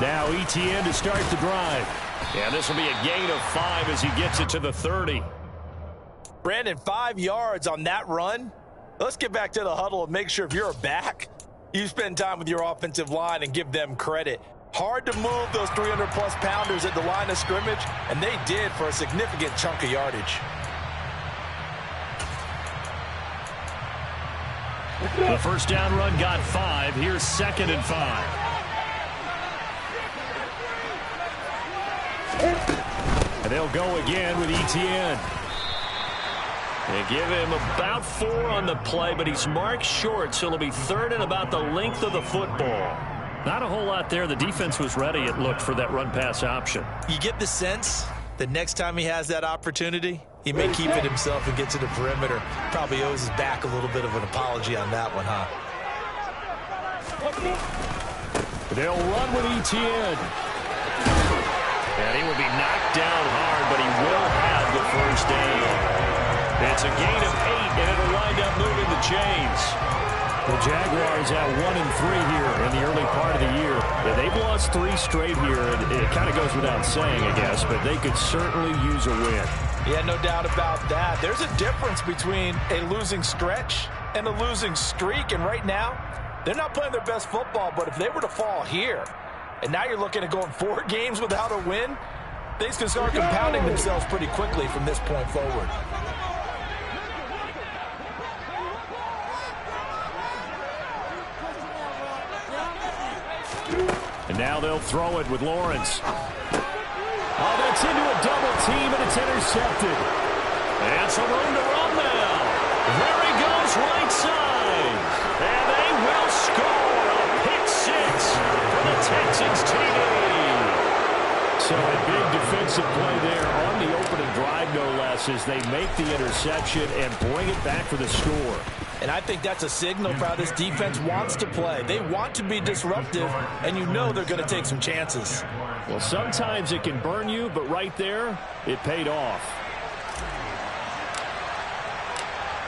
Now ETN to start the drive. And this will be a gain of 5 as he gets it to the 30. Brandon, 5 yards on that run. Let's get back to the huddle and make sure if you're a back, you spend time with your offensive line and give them credit. Hard to move those 300-plus pounders at the line of scrimmage, and they did for a significant chunk of yardage. The first down run got 5. Here's 2nd and 5. And they'll go again with ETN. They give him about 4 on the play, but he's marked short, so it'll be 3rd and about the length of the football. Not a whole lot there. The defense was ready, it looked, for that run-pass option. You get the sense that next time he has that opportunity, he may keep it himself and get to the perimeter. Probably owes his back a little bit of an apology on that one, huh? They'll run with ETN. And he will be knocked down hard, but he will have the first down. It's a gain of 8, and it'll wind up moving the chains. The Jaguars at 1-3 here in the early part of the year. They've lost 3 straight here. It kind of goes without saying, I guess, but they could certainly use a win. Yeah, no doubt about that. There's a difference between a losing stretch and a losing streak, and right now, they're not playing their best football, but if they were to fall here, and now you're looking at going 4 games without a win, things can start compounding themselves pretty quickly from this point forward. And now they'll throw it with Lawrence. Oh, that's into a double team, and it's intercepted. And some room to run now. There he goes, right side. And they will score a pick 6 for the Texans TD. So a big defensive play there on the opening drive, no less, as they make the interception and bring it back for the score. And I think that's a signal for how this defense wants to play. They want to be disruptive, and you know they're going to take some chances. Well, sometimes it can burn you, but right there, it paid off.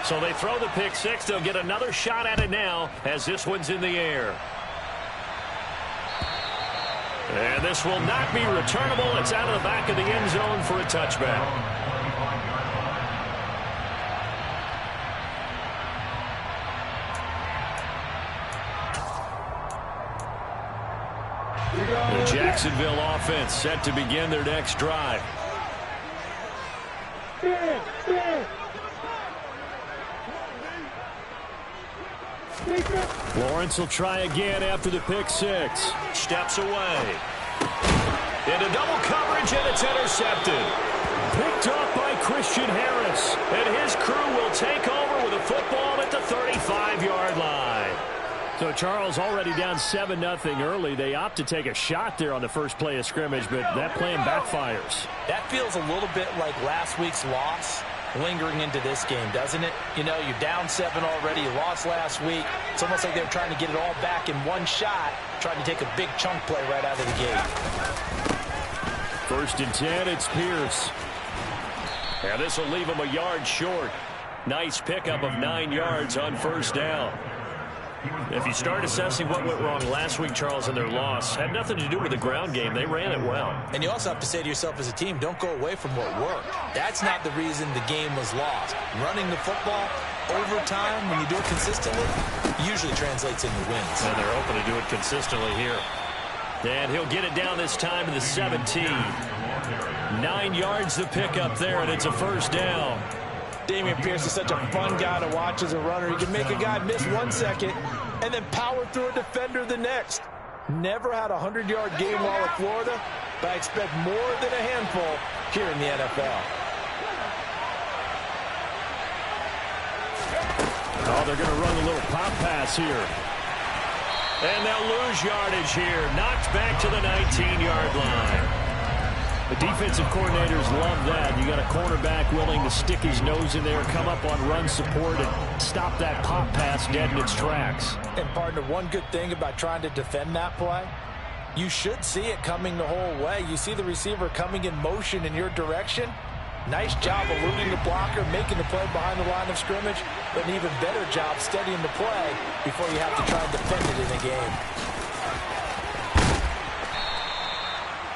So they throw the pick 6. They'll get another shot at it now as this one's in the air. And this will not be returnable. It's out of the back of the end zone for a touchback. The Jacksonville offense set to begin their next drive. Lawrence will try again after the pick 6. Steps away. Into double coverage, and it's intercepted. Picked off by Christian Harris. And his crew will take over with a football at the 35-yard line. So Charles already down 7-0 early. They opt to take a shot there on the first play of scrimmage, but that plan backfires. That feels a little bit like last week's loss lingering into this game, doesn't it? You know, you're down 7 already. You lost last week. It's almost like they're trying to get it all back in one shot, trying to take a big chunk play right out of the gate. 1st and 10, it's Pierce. And this will leave him a yard short. Nice pickup of 9 yards on first down. If you start assessing what went wrong last week, Charles, in their loss, had nothing to do with the ground game. They ran it well. And you also have to say to yourself as a team, don't go away from what worked. That's not the reason the game was lost. Running the football over time, when you do it consistently, usually translates into wins. And they're open to do it consistently here. And he'll get it down this time to the 17. 9 yards the pickup there, and it's a first down. Dameon Pierce is such a fun guy to watch as a runner. He can make a guy miss 1 second and then power through a defender the next. Never had a 100-yard game while at Florida, but I expect more than a handful here in the NFL. Oh, they're going to run a little pop pass here. And they'll lose yardage here. Knocked back to the 19-yard line. The defensive coordinators love that. You got a cornerback willing to stick his nose in there, come up on run support, and stop that pop pass dead in its tracks. And partner, one good thing about trying to defend that play, You should see it coming the whole way. You see the receiver coming in motion in your direction. Nice job eluding the blocker, making the play behind the line of scrimmage, but an even better job studying the play before you have to try and defend it in a game.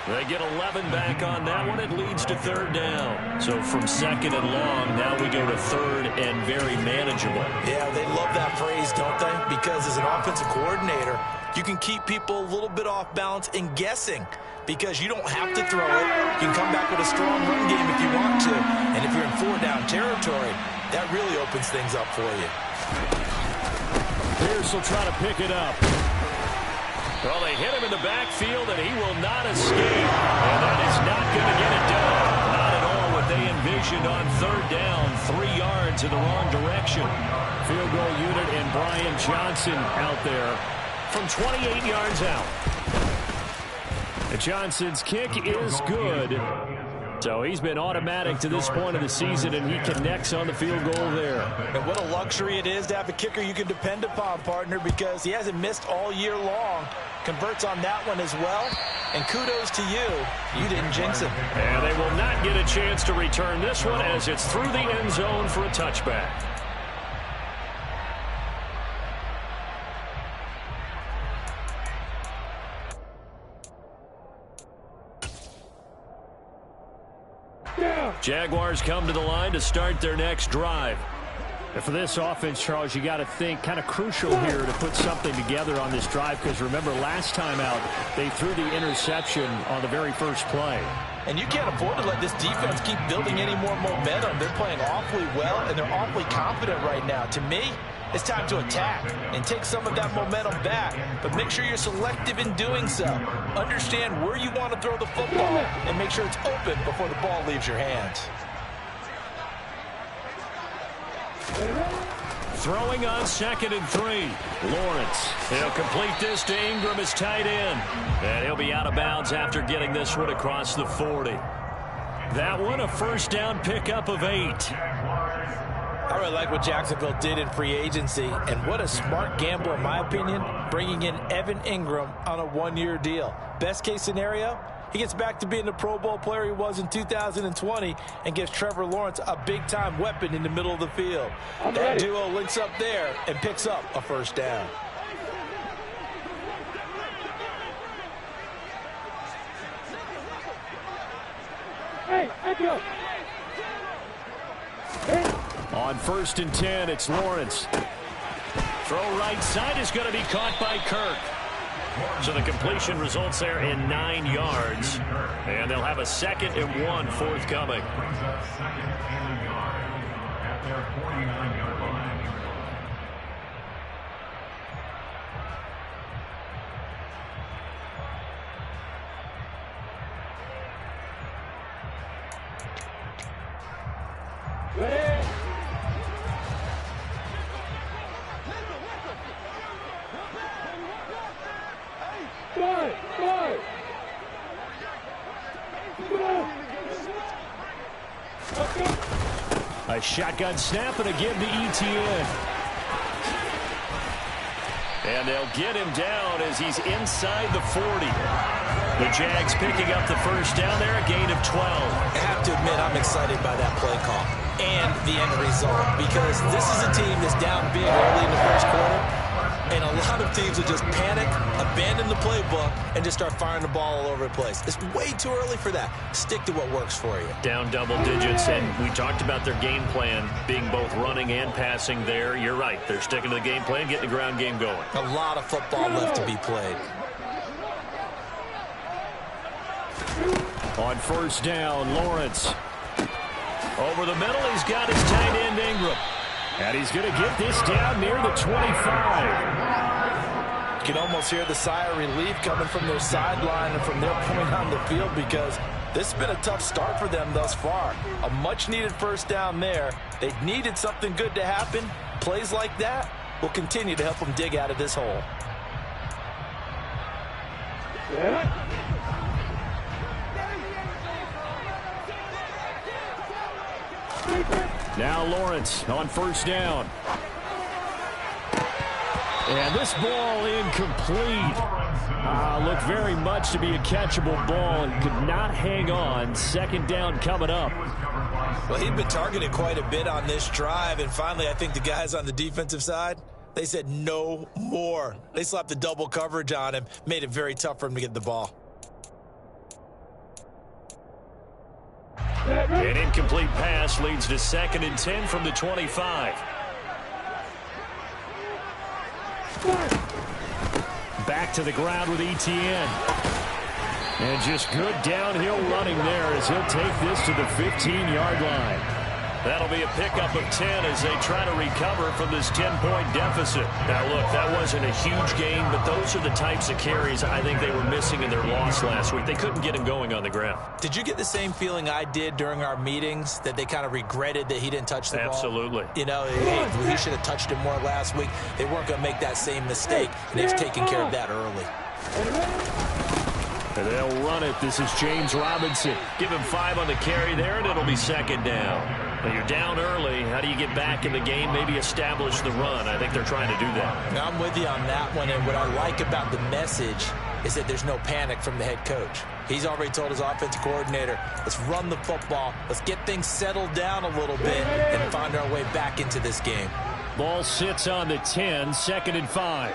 They get 11 back on that one. It leads to third down. So from second and long, now we go to third and very manageable. Yeah, they love that phrase, don't they? Because as an offensive coordinator, you can keep people a little bit off balance and guessing because you don't have to throw it. You can come back with a strong run game if you want to. And if you're in four-down territory, that really opens things up for you. Pierce will try to pick it up. Well, they hit him in the backfield, and he will not escape. And that is not going to get it done. Not at all what they envisioned on third down. 3 yards in the wrong direction. Field goal unit and Brian Johnson out there from 28 yards out. And Johnson's kick is good. So he's been automatic to this point of the season, and he connects on the field goal there. And what a luxury it is to have a kicker you can depend upon, partner, because he hasn't missed all year long. Converts on that one as well. And kudos to you. You didn't jinx him. And they will not get a chance to return this one as it's through the end zone for a touchback. Jaguars come to the line to start their next drive. And for this offense, Charles, you got to think kind of crucial here to put something together on this drive because remember last time out they threw the interception on the very first play. And you can't afford to let this defense keep building any more momentum. They're playing awfully well and they're awfully confident right now. To me, it's time to attack and take some of that momentum back. But make sure you're selective in doing so. Understand where you want to throw the football and make sure it's open before the ball leaves your hands. Throwing on 2nd and 3. Lawrence. He'll complete this to Ingram as tight end. And he'll be out of bounds after getting this one across the 40. That one a first down pickup of 8. I really like what Jacksonville did in free agency, and what a smart gamble, in my opinion, bringing in Evan Ingram on a 1-year deal. Best case scenario, he gets back to being the Pro Bowl player he was in 2020 and gives Trevor Lawrence a big-time weapon in the middle of the field. That duo links up there and picks up a first down. Hey, go. On 1st and 10, it's Lawrence. Throw right side is going to be caught by Kirk. So the completion results there in 9 yards. And they'll have a 2nd and 1 forthcoming. Ready? Go. A shotgun snap and a give to ETN. And they'll get him down as he's inside the 40. The Jags picking up the first down there, a gain of 12. I have to admit I'm excited by that play call and the end result because this is a team that's down big early in the first quarter. And a lot of teams will just panic, abandon the playbook, and just start firing the ball all over the place. It's way too early for that. Stick to what works for you. Down double digits, and we talked about their game plan being both running and passing there. You're right. They're sticking to the game plan, getting the ground game going. A lot of football left to be played. On first down, Lawrence. Over the middle, he's got his tight end, Ingram. And he's going to get this down near the 25. You can almost hear the sigh of relief coming from their sideline and from their point on the field because this has been a tough start for them thus far. A much-needed first down there. They needed something good to happen. Plays like that will continue to help them dig out of this hole. Yeah. Now Lawrence on first down. And this ball incomplete. Looked very much to be a catchable ball and could not hang on. Second down coming up. Well, he'd been targeted quite a bit on this drive, and finally I think the guys on the defensive side, they said no more. They slapped the double coverage on him, made it very tough for him to get the ball. An incomplete pass leads to 2nd and 10 from the 25. Back to the ground with Etienne. And just good downhill running there as he'll take this to the 15-yard line. That'll be a pickup of 10 as they try to recover from this 10-point deficit. Now, look, that wasn't a huge gain, but those are the types of carries I think they were missing in their loss last week. They couldn't get him going on the ground. Did you get the same feeling I did during our meetings, that they kind of regretted that he didn't touch the ball? Absolutely. You know, hey, he should have touched it more last week. They weren't going to make that same mistake, and they've taken care of that early. And they'll run it. This is James Robinson. Give him 5 on the carry there, and it'll be 2nd down. Well, you're down early. How do you get back in the game, maybe establish the run? I think they're trying to do that. Now, I'm with you on that one, and what I like about the message is that there's no panic from the head coach. He's already told his offensive coordinator, let's run the football, let's get things settled down a little bit, and find our way back into this game. Ball sits on the 10, 2nd and 5.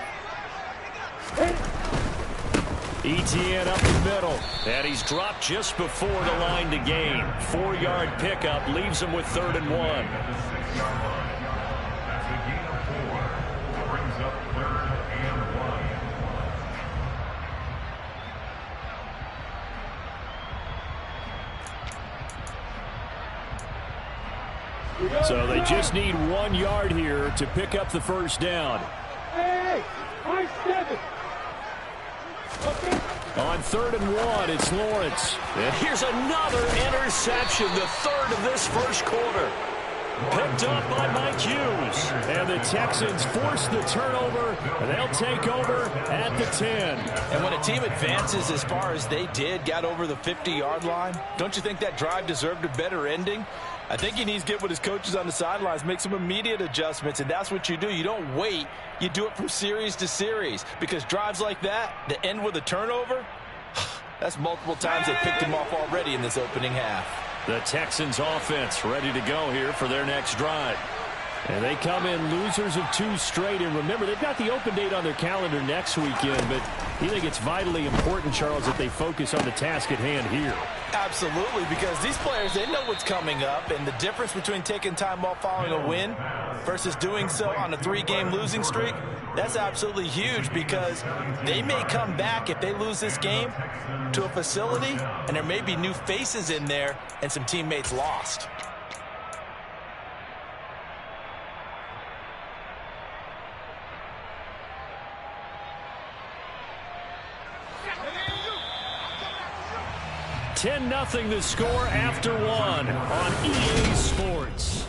Etienne up the middle, and he's dropped just before the line to gain. 4-yard pickup leaves him with 3rd and 1. So they just need 1 yard here to pick up the first down. Hey, 5-7. On 3rd and 1, it's Lawrence. And here's another interception, the 3rd of this first quarter. Picked up by Mike Hughes. And the Texans force the turnover, and they'll take over at the 10. And when a team advances as far as they did, got over the 50-yard line, don't you think that drive deserved a better ending? I think he needs to get with his coaches on the sidelines, make some immediate adjustments, and that's what you do. You don't wait. You do it from series to series, because drives like that end with a turnover, that's multiple times they picked him off already in this opening half. The Texans offense ready to go here for their next drive. And they come in losers of 2 straight. And remember, they've got the open date on their calendar next weekend. But you think it's vitally important, Charles, that they focus on the task at hand here? Absolutely, because these players, they know what's coming up. And the difference between taking time off following a win versus doing so on a 3-game losing streak, that's absolutely huge, because they may come back if they lose this game to a facility, and there may be new faces in there and some teammates lost. $10-0 the score after 1 on EA Sports.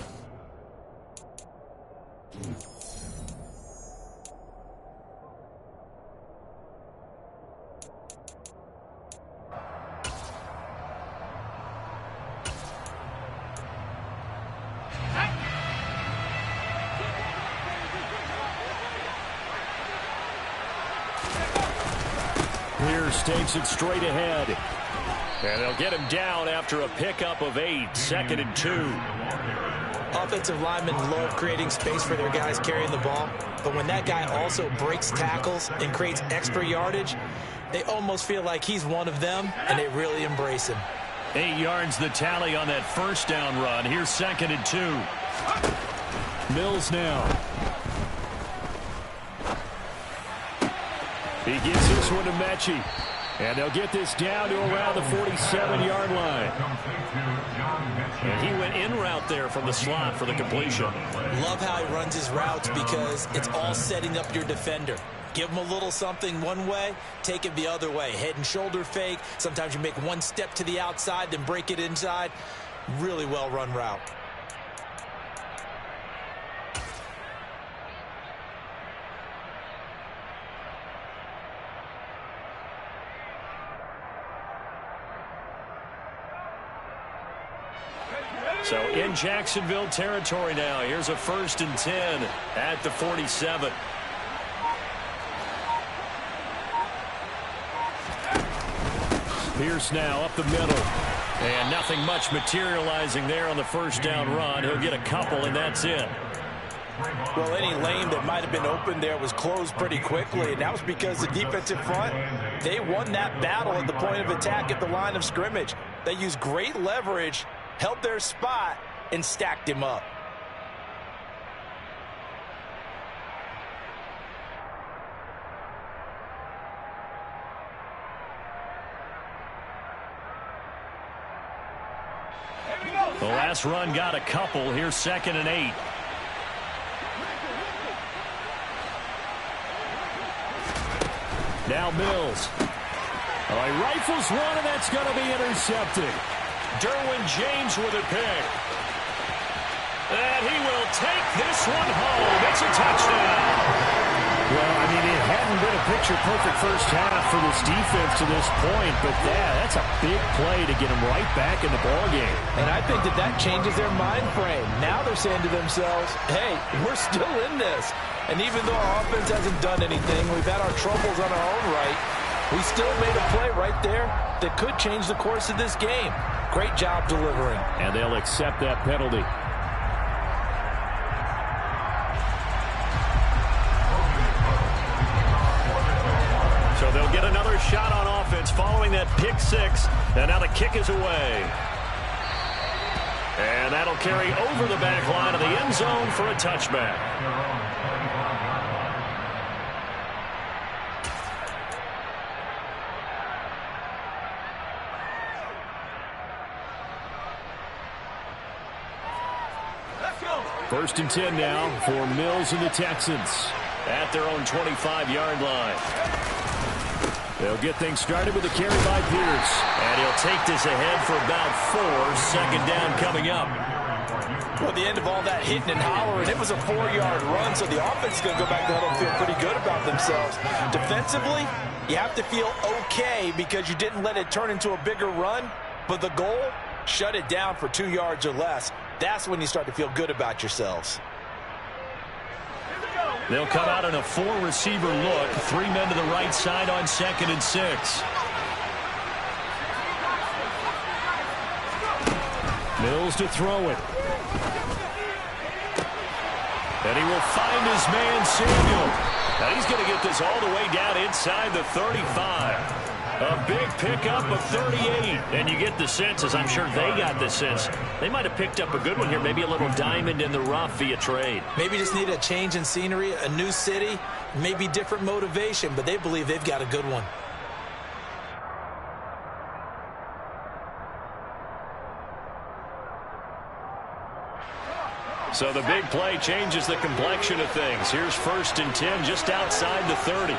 Pierce takes it straight ahead. And they'll get him down after a pickup of 8, 2nd and 2. Offensive linemen love creating space for their guys carrying the ball, but when that guy also breaks tackles and creates extra yardage, they almost feel like he's one of them, and they really embrace him. 8 yards the tally on that first down run. Here's 2nd and 2. Mills now. He gives this one to Mechie. And they'll get this down to around the 47-yard line. And he went in route there from the slot for the completion. Love how he runs his routes, because it's all setting up your defender. Give him a little something one way, take it the other way. Head and shoulder fake. Sometimes you make one step to the outside, then break it inside. Really well-run route. So in Jacksonville territory now. Here's a 1st and 10 at the 47. Pierce now up the middle. And nothing much materializing there on the first down run. He'll get a couple, and that's it. Well, any lane that might have been open there was closed pretty quickly, and that was because the defensive front, they won that battle at the point of attack at the line of scrimmage. They used great leverage, held their spot, and stacked him up. The last run got a couple. Here's 2nd and 8. Now Mills. Oh, he rifles one, and that's going to be intercepted. Derwin James with a pick. And he will take this one home. It's a touchdown. Well, I mean, it hadn't been a picture-perfect first half for this defense to this point, but that's a big play to get them right back in the ballgame. And I think that changes their mind frame. Now they're saying to themselves, hey, we're still in this. And even though our offense hasn't done anything, we've had our troubles on our own right, we still made a play right there that could change the course of this game. Great job delivering. And they'll accept that penalty. So they'll get another shot on offense following that pick six. And now the kick is away. And that'll carry over the back line of the end zone for a touchback. First and 10 now for Mills and the Texans at their own 25-yard line. They'll get things started with a carry by Pierce. And he'll take this ahead for about 4. Second down coming up. Well, the end of all that hitting and hollering, it was a 4-yard run, so the offense is going to go back to huddle and feel pretty good about themselves. Defensively, you have to feel okay because you didn't let it turn into a bigger run, but the goal, shut it down for 2 yards or less. That's when you start to feel good about yourselves. They'll come out in a 4-receiver look. 3 men to the right side on 2nd and 6. Mills to throw it. And he will find his man, Samuel. And he's going to get this all the way down inside the 35. A big pickup of 38. And you get the sense, as I'm sure they got the sense, they might have picked up a good one here, maybe a little diamond in the rough via trade. Maybe just need a change in scenery, a new city, maybe different motivation, but they believe they've got a good one. So the big play changes the complexion of things. Here's 1st and 10 just outside the 30.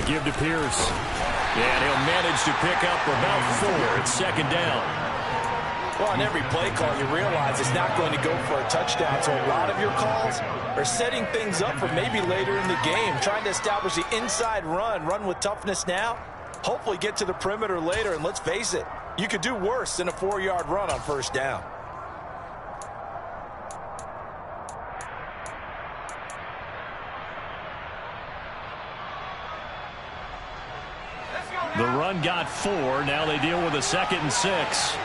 Give to Pierce. And he'll manage to pick up about 4. It's 2nd down. Well, on every play call, you realize it's not going to go for a touchdown. So a lot of your calls are setting things up for maybe later in the game, trying to establish the inside run with toughness now, hopefully get to the perimeter later. And let's face it, you could do worse than a 4-yard run on 1st down. The run got 4. Now they deal with a 2nd and 6.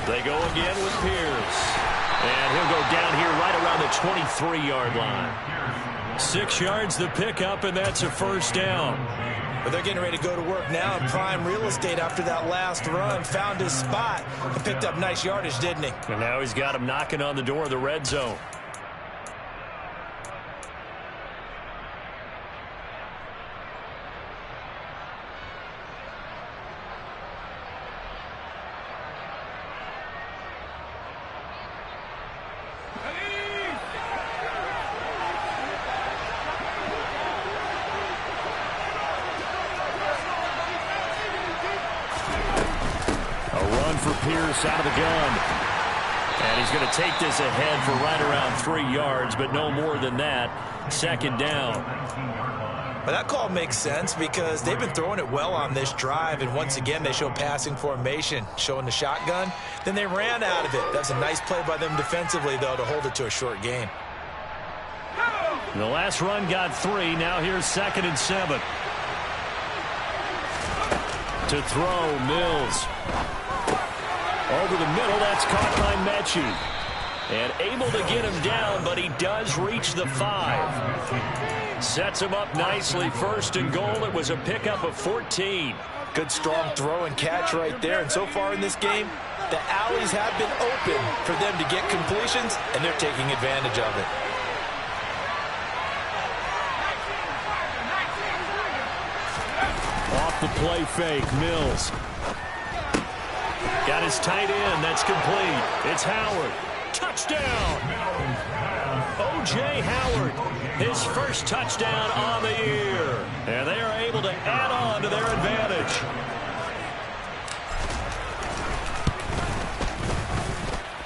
They go again with Pierce. And he'll go down here right around the 23-yard line. 6 yards the pickup, and that's a 1st down. But they're getting ready to go to work now in prime real estate after that last run. Found his spot and picked up nice yardage, didn't he? And now he's got him knocking on the door of the red zone. Pierce out of the gun. And he's going to take this ahead for right around 3 yards, but no more than that. 2nd down. Well, that call makes sense because they've been throwing it well on this drive, and once again they show passing formation, showing the shotgun. Then they ran out of it. That's a nice play by them defensively, though, to hold it to a short gain. The last run got 3. Now here's 2nd and 7. To throw, Mills. Over the middle, that's caught by Mechie. And able to get him down, but he does reach the 5. Sets him up nicely. 1st and goal. It was a pickup of 14. Good strong throw and catch right there. And so far in this game, the alleys have been open for them to get completions, and they're taking advantage of it. Off the play fake, Mills. Got his tight end. That's complete. It's Howard. Touchdown! O.J. Howard, his first touchdown on the year. And they are able to add on to their advantage.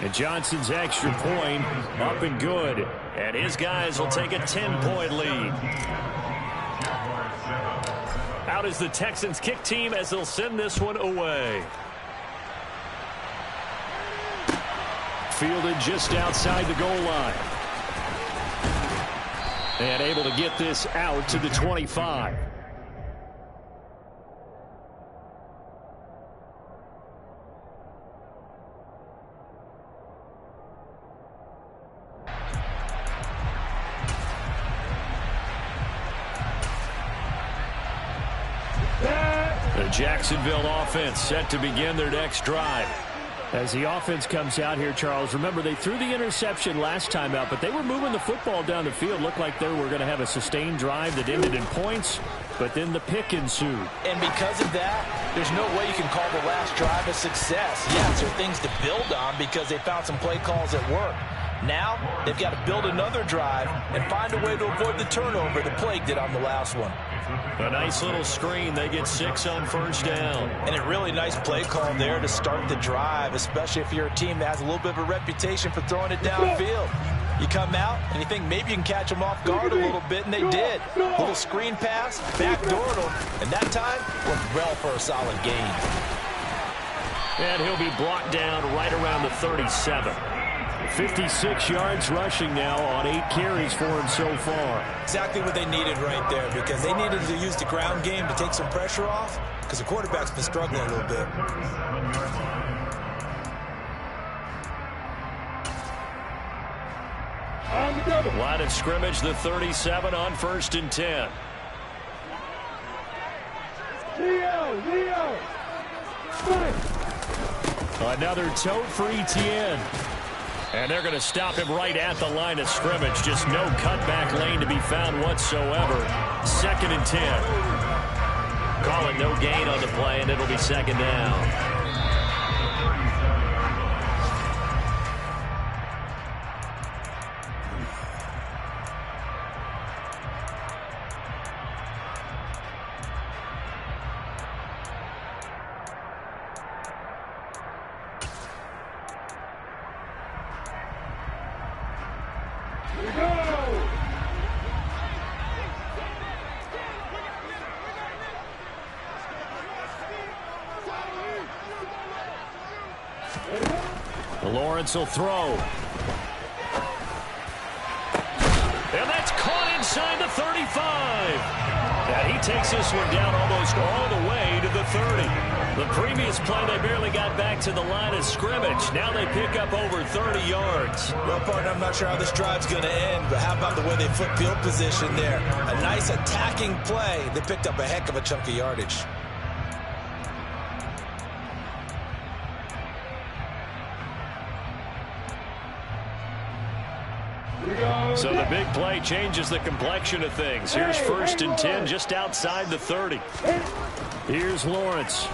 And Johnson's extra point up and good. And his guys will take a 10-point lead. Out is the Texans kick team as they'll send this one away. Fielded just outside the goal line. And able to get this out to the 25. The Jacksonville offense set to begin their next drive. As the offense comes out here, Charles, remember they threw the interception last time out, but they were moving the football down the field. Looked like they were going to have a sustained drive that ended in points, but then the pick ensued. And because of that, there's no way you can call the last drive a success. Yes, there are things to build on because they found some play calls that work. Now, they've got to build another drive and find a way to avoid the turnover the plague did on the last one. A nice little screen. They get 6 on 1st down. And a really nice play call there to start the drive, especially if you're a team that has a little bit of a reputation for throwing it downfield. You come out and you think maybe you can catch them off guard a little bit, and they did. Little screen pass, backdoored them, and that time worked well for a solid gain. And he'll be blocked down right around the 37. 56 yards rushing now on 8 carries for him so far. Exactly what they needed right there, because they needed to use the ground game to take some pressure off, because the quarterback's been struggling a little bit. Line of scrimmage, the 37 on 1st and 10. Leo. Another tote for Etienne. And they're going to stop him right at the line of scrimmage. Just no cutback lane to be found whatsoever. 2nd and 10. Call it no gain on the play, and it'll be 2nd down. Lawrence will throw. And that's caught inside the 35. And he takes this one down almost all the way to the 30. The previous play, they barely got back to the line of scrimmage. Now they pick up over 30 yards. Well, partner, I'm not sure how this drive's going to end, but how about the way they flip field position there? A nice attacking play. They picked up a heck of a chunk of yardage. So the big play changes the complexion of things. Here's 1st and 10 just outside the 30. Here's Lawrence.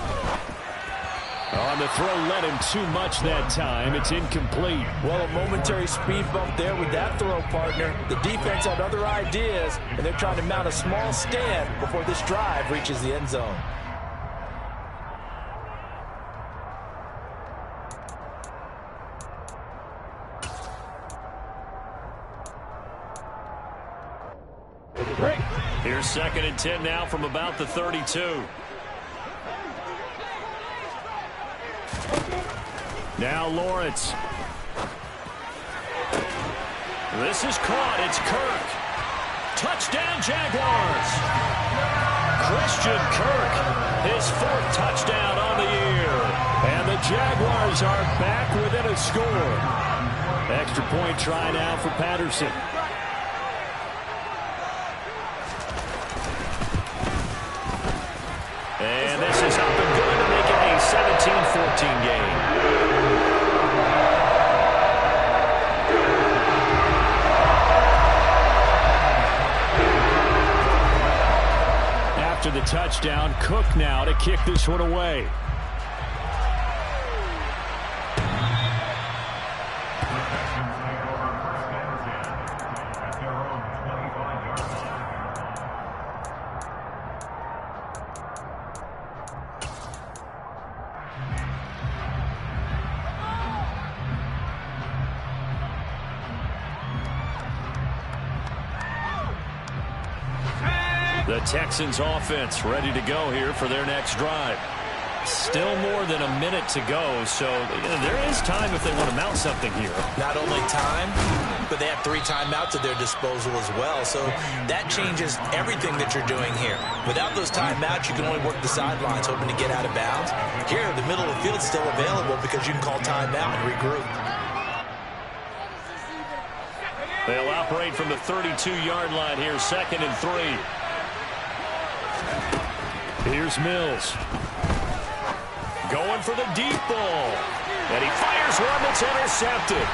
On the throw, led him too much that time. It's incomplete. Well, a momentary speed bump there with that throw, partner. The defense had other ideas, and they're trying to mount a small stand before this drive reaches the end zone. Here's 2nd and 10 now from about the 32. Now Lawrence. This is caught. It's Kirk. Touchdown, Jaguars. Christian Kirk, his 4th touchdown on the year. And the Jaguars are back within a score. Extra point try now for Patterson. And this is up and good to make it a 17-14 game. After the touchdown, Cook now to kick this one away. The Texans offense ready to go here for their next drive. Still more than a minute to go, so there is time if they want to mount something here. Not only time, but they have 3 timeouts at their disposal as well, so that changes everything that you're doing here. Without those timeouts, you can only work the sidelines hoping to get out of bounds. Here, the middle of the field is still available because you can call timeout and regroup. They'll operate from the 32-yard line here, 2nd and 3. Here's Mills. Going for the deep ball. And he fires one that's intercepted.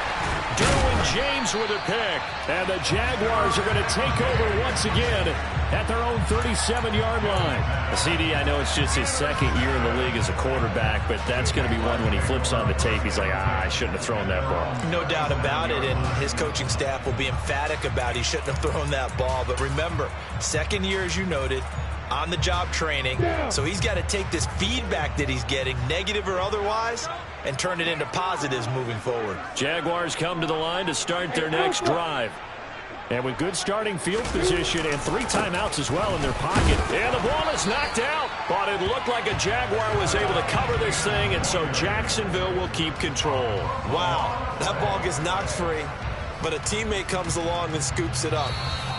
Derwin James with a pick. And the Jaguars are going to take over once again at their own 37-yard line. CD, I know it's just his 2nd year in the league as a quarterback, but that's going to be one when he flips on the tape. He's like, I shouldn't have thrown that ball. No doubt about it, and his coaching staff will be emphatic about he shouldn't have thrown that ball. But remember, 2nd year, as you noted, on-the-job training, so he's got to take this feedback that he's getting, negative or otherwise, and turn it into positives moving forward. Jaguars come to the line to start their next drive. And with good starting field position and 3 timeouts as well in their pocket. And the ball is knocked out, but it looked like a Jaguar was able to cover this thing, and so Jacksonville will keep control. Wow, that ball gets knocked free, but a teammate comes along and scoops it up.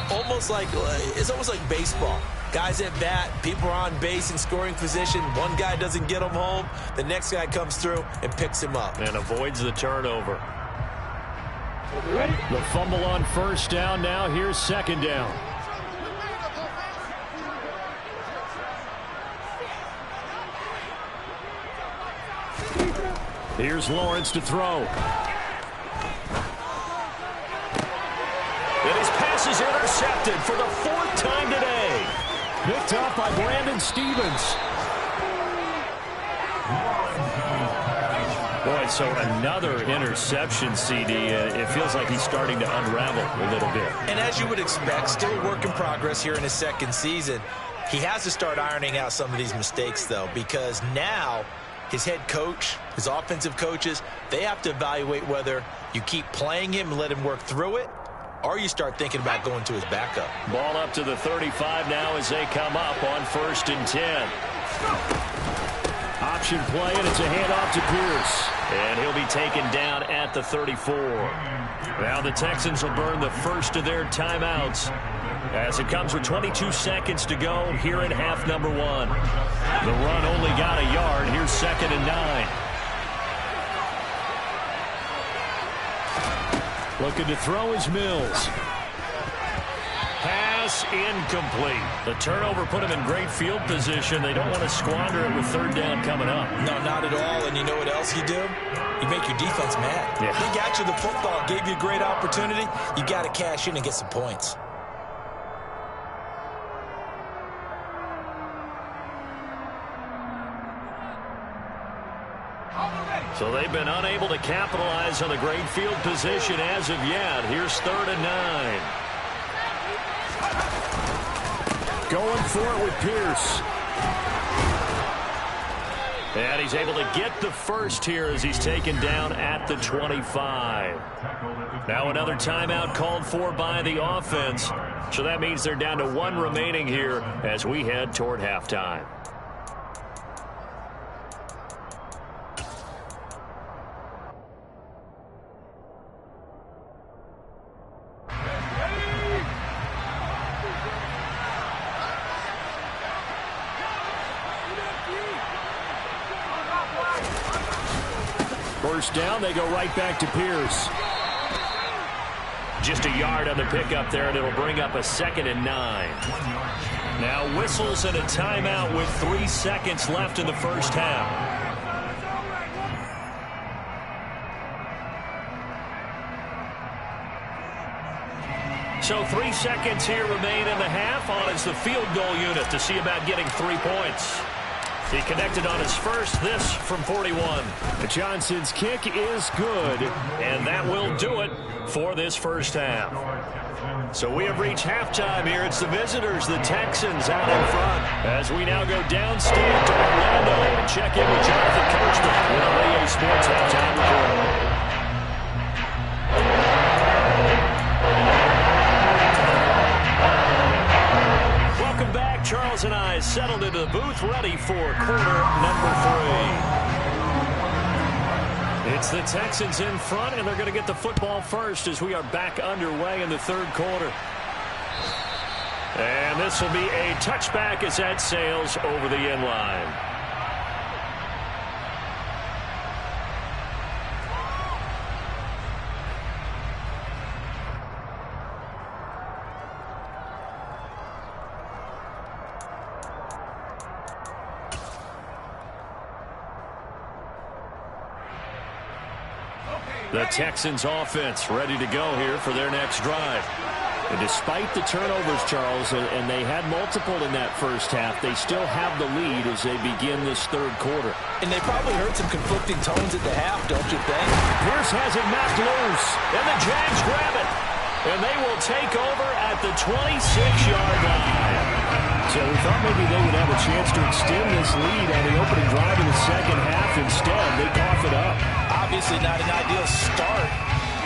It's almost like baseball. Guys at bat, people are on base in scoring position. One guy doesn't get him home. The next guy comes through and picks him up. And avoids the turnover. The fumble on 1st down now. Here's 2nd down. Here's Lawrence to throw. And his pass is intercepted for the 4th time today. Picked up by Brandon Stevens. Boy, so another interception, CD. It feels like he's starting to unravel a little bit. And as you would expect, still a work in progress here in his 2nd season. He has to start ironing out some of these mistakes, though, because now his head coach, his offensive coaches, they have to evaluate whether you keep playing him and let him work through it, or you start thinking about going to his backup. Ball up to the 35 now as they come up on 1st and 10. Option play, and it's a handoff to Pierce. And he'll be taken down at the 34. Now the Texans will burn the first of their timeouts as it comes with 22 seconds to go here in half number 1. The run only got a yard. Here's 2nd and 9. Looking to throw is Mills. Pass incomplete. The turnover put him in great field position. They don't want to squander it with 3rd down coming up. No, not at all. And you know what else you do? You make your defense mad. Yeah. He got you the football, gave you a great opportunity. You got to cash in and get some points. So they've been unable to capitalize on the great field position as of yet. Here's 3rd and 9. Going for it with Pierce. And he's able to get the first here as he's taken down at the 25. Now another timeout called for by the offense. So that means they're down to 1 remaining here as we head toward halftime. First down, they go right back to Pierce. Just a yard on the pickup there, and it'll bring up a 2nd and 9. Now whistles and a timeout with 3 seconds left in the first half. So 3 seconds here remain in the half on as the field goal unit to see about getting 3 points. He connected on his first, this from 41. Johnson's kick is good, and that will do it for this first half. So we have reached halftime here. It's the visitors, the Texans, out in front. As we now go downstate to Orlando and check in with Jonathan Kirchner with our EA Sports halftime report. Charles and I settled into the booth ready for quarter number 3. It's the Texans in front, and they're going to get the football first as we are back underway in the 3rd quarter. And this will be a touchback as that sails over the end line. The Texans offense ready to go here for their next drive. And despite the turnovers, Charles, and they had multiple in that first half, they still have the lead as they begin this 3rd quarter. And they probably heard some conflicting tones at the half, don't you think? Pierce has it knocked loose, and the Jags grab it. And they will take over at the 26-yard line. So we thought maybe they would have a chance to extend this lead on the opening drive in the second half. Instead, they cough it up. Obviously not an ideal start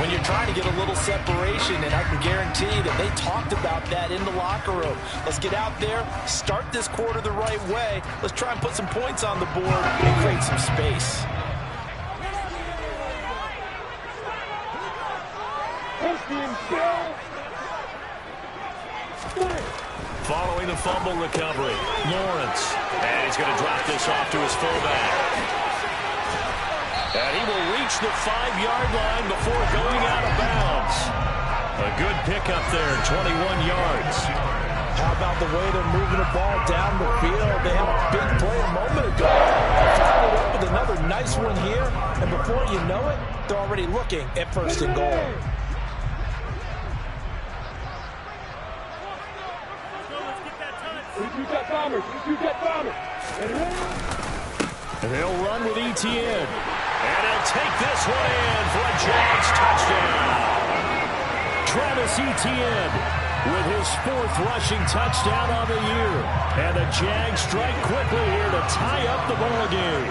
when you're trying to get a little separation, and I can guarantee that they talked about that in the locker room. Let's get out there, start this quarter the right way. Let's try and put some points on the board and create some space. Following the fumble recovery, Lawrence. And he's going to drop this off to his fullback. And he will reach the 5-yard line before going out of bounds. A good pickup there, 21 yards. How about the way they're moving the ball down the field? They had a big play a moment ago. Followed up with another nice one here, and before you know it, they're already looking at 1st and goal. And they'll run with Etienne. And he'll take this one in for a Jags touchdown. Travis Etienne with his 4th rushing touchdown on the year. And the Jags strike quickly here to tie up the ball game.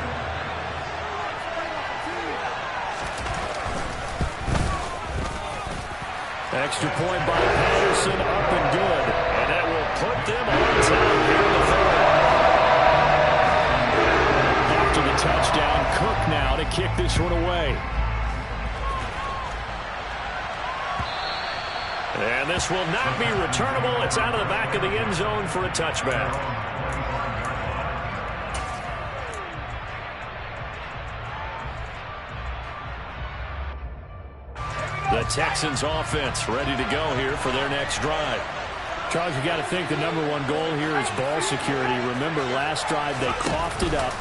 Extra point by Patterson, up and good. And that will put them on top here in the 3rd. After the touchdown, Cook now to kick this one away. And this will not be returnable. It's out of the back of the end zone for a touchback. The Texans offense ready to go here for their next drive. Charles, you got to think the #1 goal here is ball security. Remember, last drive they coughed it up.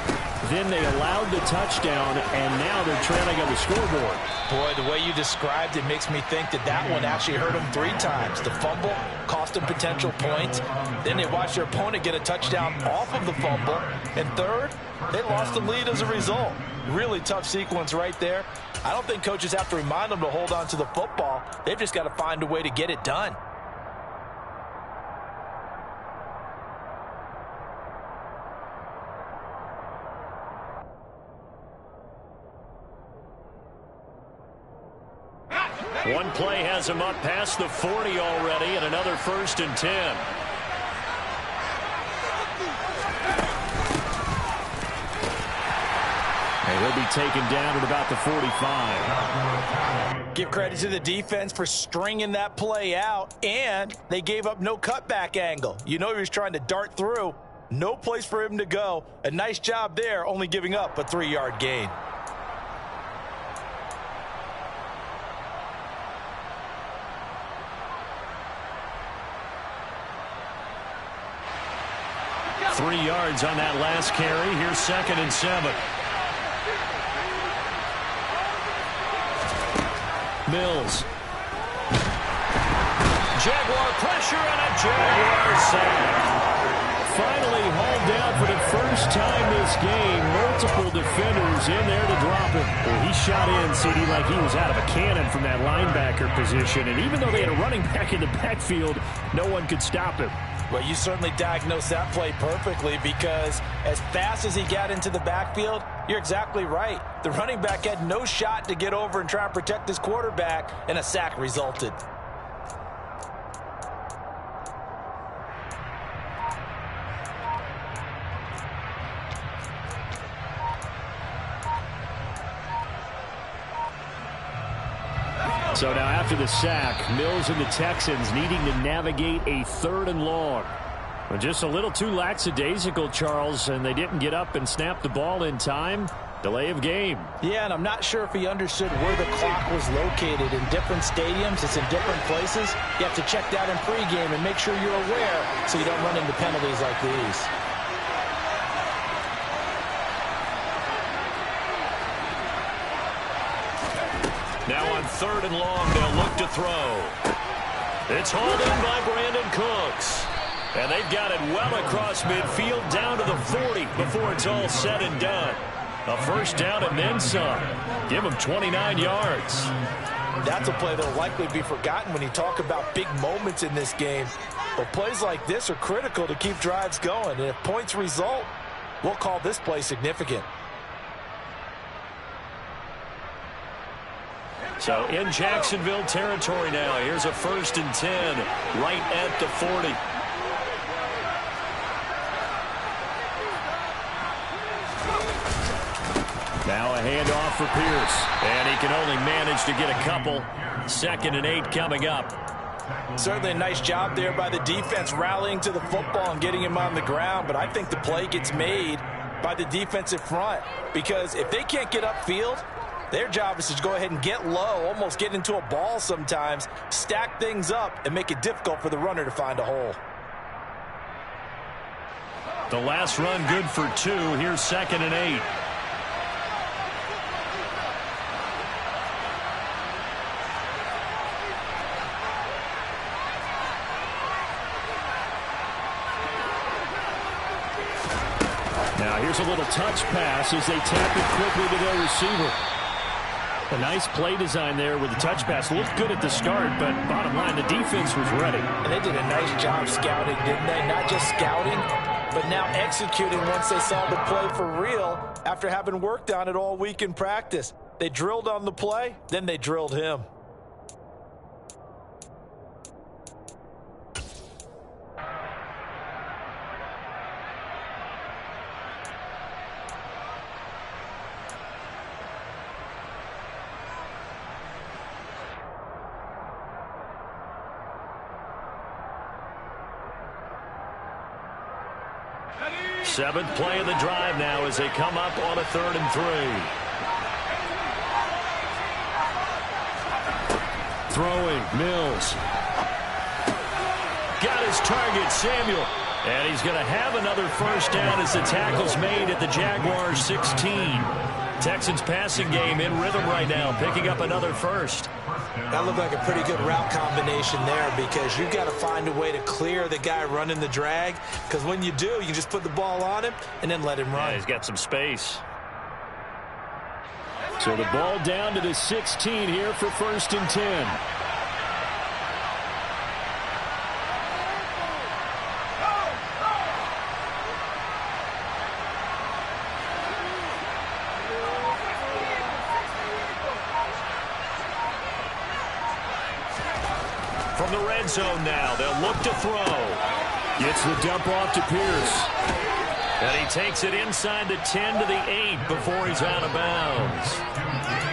Then they allowed the touchdown, and now they're trailing on the scoreboard. Boy, the way you described it makes me think that that one actually hurt them 3 times. The fumble cost them potential points. Then they watched their opponent get a touchdown off of the fumble. And third, they lost the lead as a result. Really tough sequence right there. I don't think coaches have to remind them to hold on to the football. They've just got to find a way to get it done. One play has him up past the 40 already, and another 1st and 10. And he'll be taken down at about the 45. Give credit to the defense for stringing that play out, and they gave up no cutback angle. You know he was trying to dart through. No place for him to go. A nice job there, only giving up a 3-yard gain. Three yards on that last carry. Here's 2nd and 7. Mills. Jaguar pressure and a Jaguar sack. Finally hauled down for the first time this game. Multiple defenders in there to drop him. Well, he shot in, CD, like he was out of a cannon from that linebacker position. And even though they had a running back in the backfield, no one could stop him. Well, you certainly diagnosed that play perfectly, because as fast as he got into the backfield, you're exactly right. The running back had no shot to get over and try and protect his quarterback, and a sack resulted. So now after the sack, Mills and the Texans needing to navigate a 3rd and long. Well, just a little too lackadaisical, Charles, and they didn't get up and snap the ball in time. Delay of game. Yeah, and I'm not sure if he understood where the clock was located. In different stadiums, it's in different places. You have to check that in pregame and make sure you're aware so you don't run into penalties like these. Now on 3rd and long, they'll look to throw. It's hauled in by Brandon Cooks. And they've got it well across midfield down to the 40 before it's all said and done. A 1st down and then some. Give them 29 yards. That's a play that will likely be forgotten when you talk about big moments in this game. But plays like this are critical to keep drives going. And if points result, we'll call this play significant. So in Jacksonville territory now. Here's a 1st and 10 right at the 40. Now a handoff for Pierce. And he can only manage to get a couple. 2nd and 8 coming up. Certainly a nice job there by the defense rallying to the football and getting him on the ground. But I think the play gets made by the defensive front. Because if they can't get upfield, their job is to go ahead and get low, almost get into a ball sometimes, stack things up, and make it difficult for the runner to find a hole. The last run good for 2. Here's 2nd and 8. Now here's a little touch pass as they tap it quickly to their receiver. A nice play design there with the touch pass. Looked good at the start, but bottom line, the defense was ready. And they did a nice job scouting, didn't they? Not just scouting, but now executing once they saw the play for real after having worked on it all week in practice. They drilled on the play, then they drilled him. Seventh play of the drive now as they come up on a 3rd and 3. Throwing, Mills. Got his target, Samuel. And he's going to have another 1st down as the tackle's made at the Jaguars' 16. Texans passing game in rhythm right now, picking up another 1st. That looked like a pretty good route combination there, because you've got to find a way to clear the guy running the drag, because when you do, you just put the ball on him and then let him run. Yeah, he's got some space. So the ball down to the 16 here for 1st and 10. From the red zone now, they'll look to throw. Gets the dump off to Pierce. And he takes it inside the 10 to the 8 before he's out of bounds.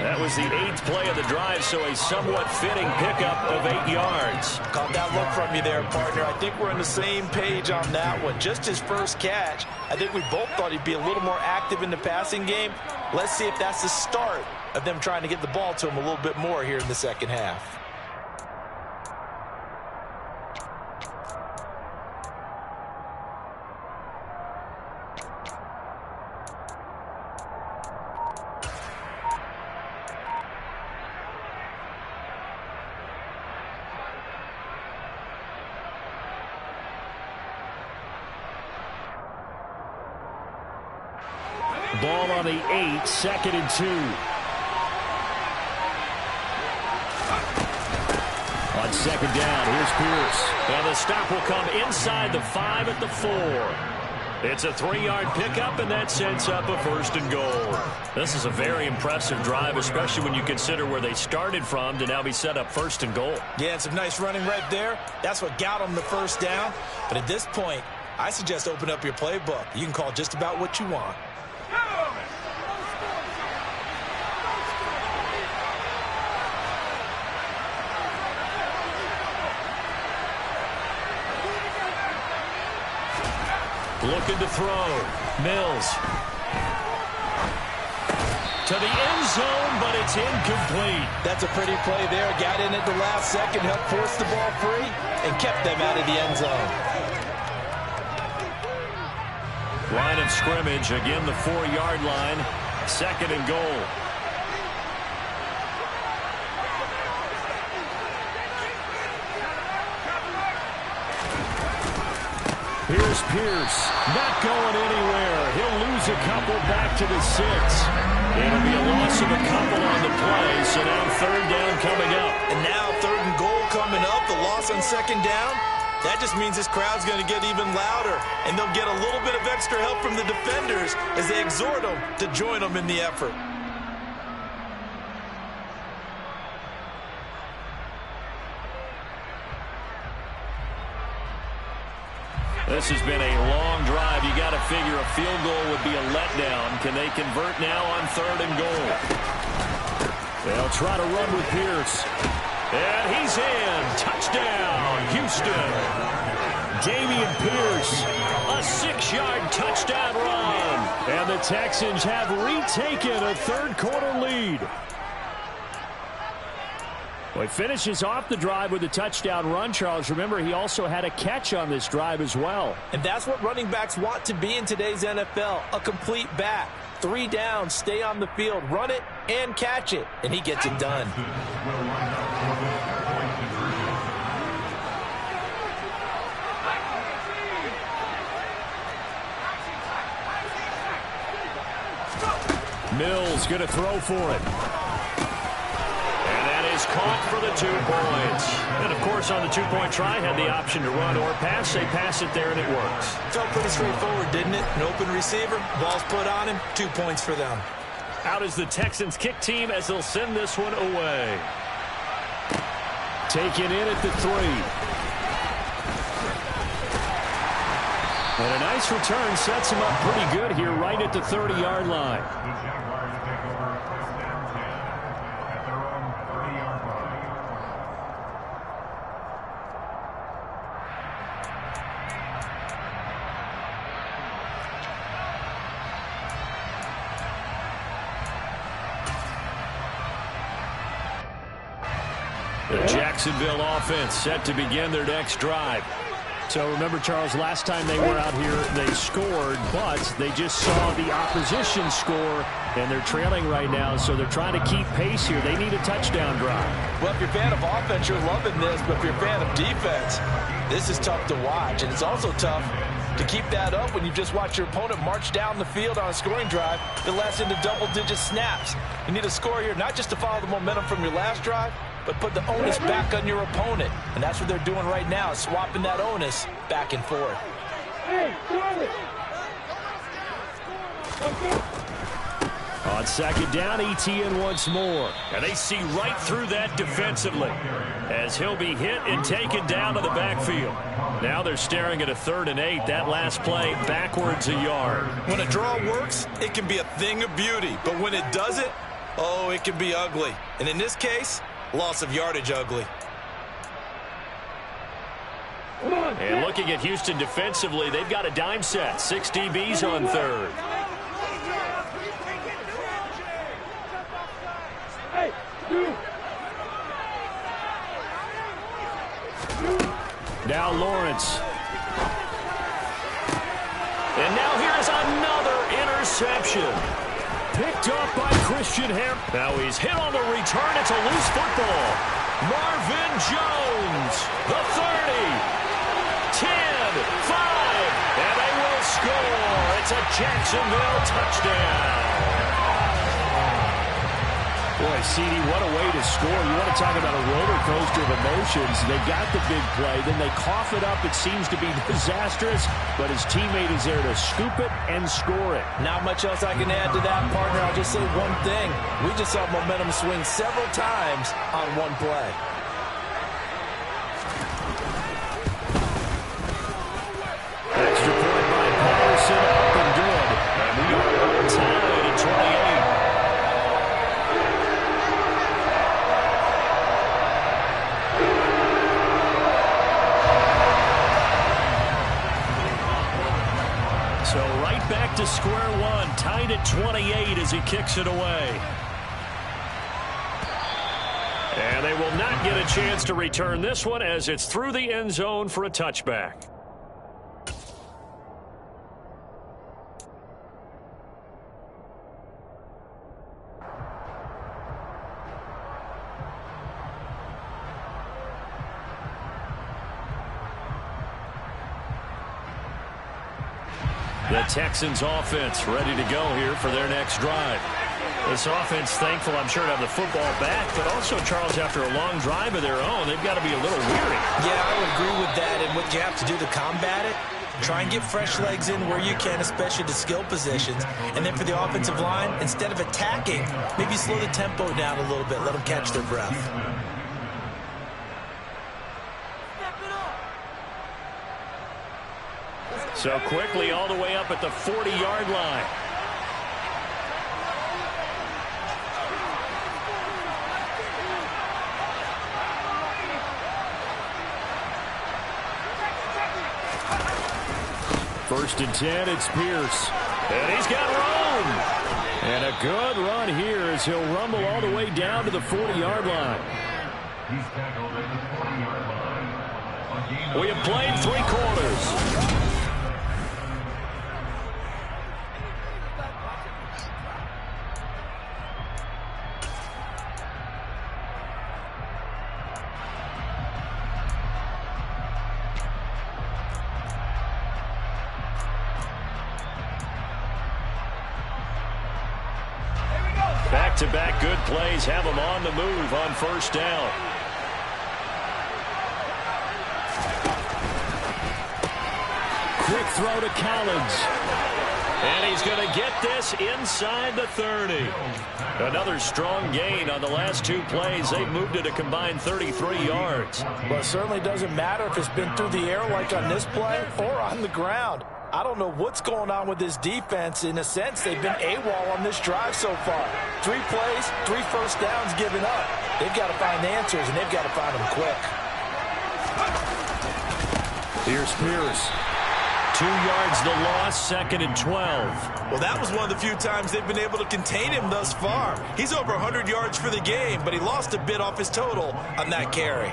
That was the 8th play of the drive, so a somewhat fitting pickup of 8 yards. Caught that look from you there, partner. I think we're on the same page on that one. Just his first catch. I think we both thought he'd be a little more active in the passing game. Let's see if that's the start of them trying to get the ball to him a little bit more here in the second half. Ball on the 8, 2nd and 2. On 2nd down, here's Pierce. And the stop will come inside the 5 at the 4. It's a 3-yard pickup, and that sets up a 1st and goal. This is a very impressive drive, especially when you consider where they started from to now be set up 1st and goal. Yeah, and some nice running right there. That's what got them the 1st down. But at this point, I suggest open up your playbook. You can call just about what you want. Looking to throw. Mills. To the end zone, but it's incomplete. That's a pretty play there. Got in at the last second, helped force the ball free, and kept them out of the end zone. Line of scrimmage, again the 4-yard line. 2nd and goal. Here's Pierce, not going anywhere. He'll lose a couple back to the 6. It'll be a loss of a couple on the play, so now 3rd down coming up. And now 3rd and goal coming up, the loss on 2nd down. That just means this crowd's going to get even louder, and they'll get a little bit of extra help from the defenders as they exhort them to join them in the effort. This has been a long drive. You got to figure a field goal would be a letdown. Can they convert now on 3rd and goal? They'll try to run with Pierce. And he's in. Touchdown, Houston. Dameon Pierce, a 6-yard touchdown run. And the Texans have retaken a 3rd quarter lead. Well, he finishes off the drive with a touchdown run, Charles. Remember, he also had a catch on this drive as well. And that's what running backs want to be in today's NFL, a complete back. 3 downs, stay on the field, run it, and catch it. And he gets it done. Mills going to throw for it. Caught for the 2 points. And, of course, on the 2-point try, had the option to run or pass. They pass it there, and it works. Felt pretty straightforward, didn't it? An open receiver, ball's put on him, 2 points for them. Out is the Texans kick team as they'll send this one away. Taken in at the 3. And a nice return sets him up pretty good here right at the 30-yard line. The Jacksonville offense set to begin their next drive. So remember, Charles, last time they were out here, they scored, but they just saw the opposition score, and they're trailing right now, so they're trying to keep pace here. They need a touchdown drive. Well, if you're a fan of offense, you're loving this, but if you're a fan of defense, this is tough to watch, and it's also tough to keep that up when you just watch your opponent march down the field on a scoring drive that lasts into double-digit snaps. You need a score here, not just to follow the momentum from your last drive, but put the onus back on your opponent. And that's what they're doing right now, swapping that onus back and forth. Hey, Charlie! On On second down, ETN once more. And they see right through that defensively as he'll be hit and taken down to the backfield. Now they're staring at a 3rd and 8. That last play backwards a yard. When a draw works, it can be a thing of beauty. But when it doesn't, oh, it can be ugly. And in this case, loss of yardage ugly. And looking at Houston defensively, they've got a dime set. 6 DBs on 3rd. Now Lawrence. And now here's another interception. Picked up by Christian Ham. Now he's hit on the return. It's a loose football. Marvin Jones, the 30. 10, 5, and they will score. It's a Jacksonville touchdown. Boy, CD, what a way to score. You want to talk about a roller coaster of emotions. They got the big play, then they cough it up. It seems to be disastrous, but his teammate is there to scoop it and score it. Not much else I can add to that, partner. I'll just say one thing. We just saw momentum swing several times on one play. Extra point by Patterson, up and good. And we are tied at 28. So right back to square one, tied at 28 as he kicks it away. And they will not get a chance to return this one as it's through the end zone for a touchback. The Texans offense ready to go here for their next drive. This offense thankful, I'm sure, to have the football back, but also, Charles, after a long drive of their own, they've got to be a little weary. Yeah, I would agree with that, and what you have to do to combat it, try and get fresh legs in where you can, especially the skill positions. And then for the offensive line, instead of attacking, maybe slow the tempo down a little bit, let them catch their breath. So quickly all the way up at the 40-yard line. First and 10, it's Pierce. And he's got room. And a good run here as he'll rumble all the way down to the 40-yard line. He's tackled at the 40-yard line. We have played 3 quarters. Back-to-back good plays have them on the move on first down. Quick throw to Collins. And he's going to get this inside the 30. Another strong gain on the last 2 plays. They've moved it a combined 33 yards. Well, it certainly doesn't matter if it's been through the air like on this play or on the ground. I don't know what's going on with this defense. In a sense, they've been AWOL on this drive so far. 3 plays, 3 first downs given up. They've got to find answers, and they've got to find them quick. Here's Pierce. 2 yards the loss, 2nd and 12. Well, that was one of the few times they've been able to contain him thus far. He's over 100 yards for the game, but he lost a bit off his total on that carry.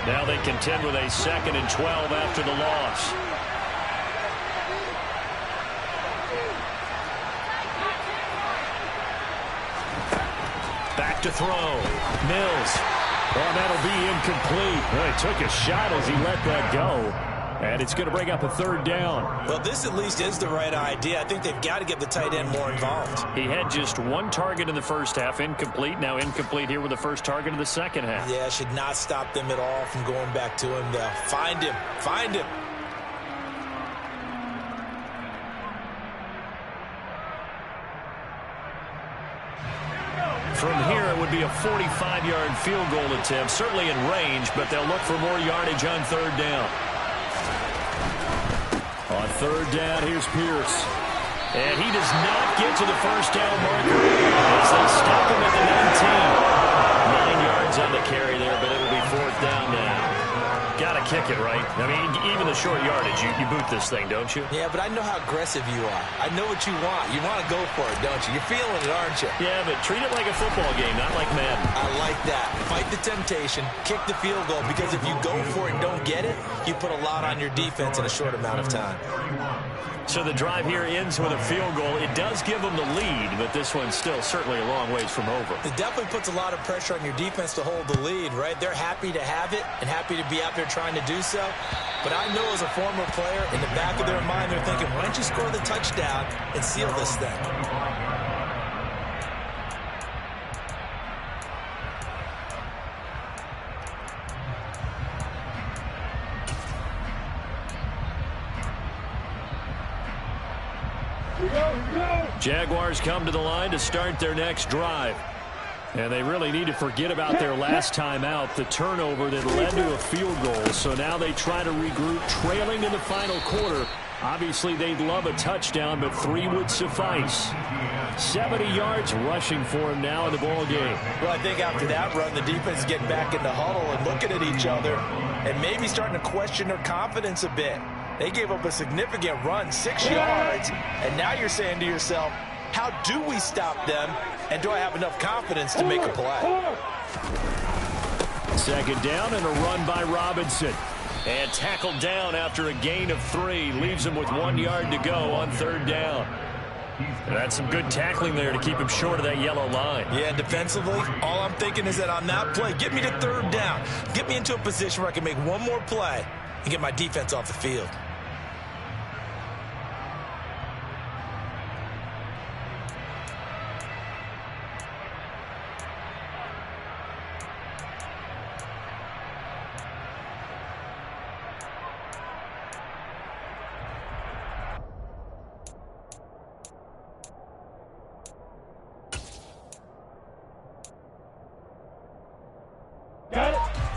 Now they contend with a 2nd and 12 after the loss. Back to throw. Mills. Oh, that'll be incomplete. Well, he took a shot as he let that go. And it's going to bring up a third down. Well, this at least is the right idea. I think they've got to get the tight end more involved. He had just one target in the first half, incomplete. Now incomplete here with the first target of the second half. Yeah, should not stop them at all from going back to him, though. Find him. Find him. From here, it would be a 45-yard field goal attempt, certainly in range, but they'll look for more yardage on third down. On third down, here's Pierce. And he does not get to the first down marker as they stop him at the 19. 9 yards on the carry there, but it'll be fourth down now. Got to kick it, right? I mean, even the short yardage, you boot this thing, don't you? Yeah, but I know how aggressive you are. I know what you want. You want to go for it, don't you? You're feeling it, aren't you? Yeah, but treat it like a football game, not like Madden. I like that. Fight the temptation, kick the field goal, because if you go for it and don't get it, you put a lot on your defense in a short amount of time. So the drive here ends with a field goal. It does give them the lead, but this one's still certainly a long ways from over. It definitely puts a lot of pressure on your defense to hold the lead, right? They're happy to have it and happy to be out there trying to do so. But I know as a former player, in the back of their mind, they're thinking, why don't you score the touchdown and seal this thing? Jaguars come to the line to start their next drive. And they really need to forget about their last time out, the turnover that led to a field goal. So now they try to regroup, trailing in the final quarter. Obviously, they'd love a touchdown, but 3 would suffice. 70 yards rushing for him now in the ball game. Well, I think after that run, the defense is getting back in the huddle and looking at each other and maybe starting to question their confidence a bit. They gave up a significant run, 6 yards, and now you're saying to yourself, how do we stop them, and do I have enough confidence to make a play? Second down and a run by Robinson. And tackled down after a gain of 3. Leaves him with 1 yard to go on third down. And that's some good tackling there to keep him short of that yellow line. Yeah, defensively, all I'm thinking is that on that play, get me to third down. Get me into a position where I can make one more play and get my defense off the field.